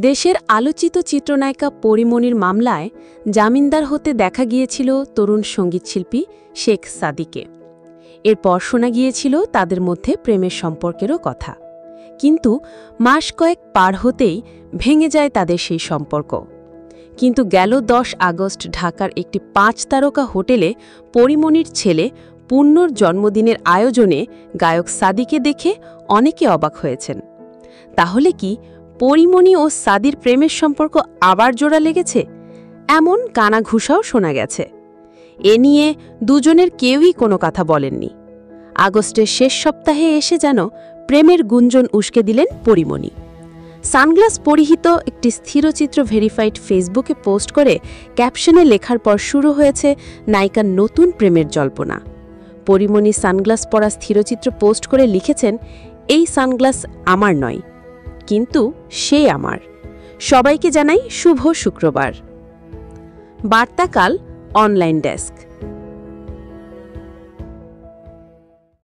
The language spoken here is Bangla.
দেশের আলোচিত চিত্রনায়িকা পরীমনির মামলায় জামিনদার হতে দেখা গিয়েছিল তরুণ সঙ্গীতশিল্পী শেখ সাদিকে। এরপর শোনা গিয়েছিল তাদের মধ্যে প্রেমের সম্পর্কেরও কথা, কিন্তু মাস কয়েক পার হতেই ভেঙে যায় তাদের সেই সম্পর্ক। কিন্তু গেল 10 আগস্ট ঢাকার একটি 5 তারকা হোটেলে পরীমনির ছেলে পূর্ণর জন্মদিনের আয়োজনে গায়ক সাদিকে দেখে অনেকে অবাক হয়েছেন। তাহলে কি পরীমনি ও সাদির প্রেমের সম্পর্ক আবার জোড়া লেগেছে? এমন কানাঘুষাও শোনা গেছে। এ নিয়ে দুজনের কেউই কোনো কথা বলেননি। আগস্টের শেষ সপ্তাহে এসে যেন প্রেমের গুঞ্জন উস্কে দিলেন পরীমনি। সানগ্লাস পরিহিত একটি স্থিরচিত্র ভেরিফাইড ফেসবুকে পোস্ট করে ক্যাপশনে লেখার পর শুরু হয়েছে নায়িকার নতুন প্রেমের জল্পনা। পরীমনি সানগ্লাস পরা স্থিরচিত্র পোস্ট করে লিখেছেন, এই সানগ্লাস আমার নয়, কিন্তু সে আমার। সবাইকে জানাই শুভ শুক্রবার। বার্তাকাল অনলাইন ডেস্ক।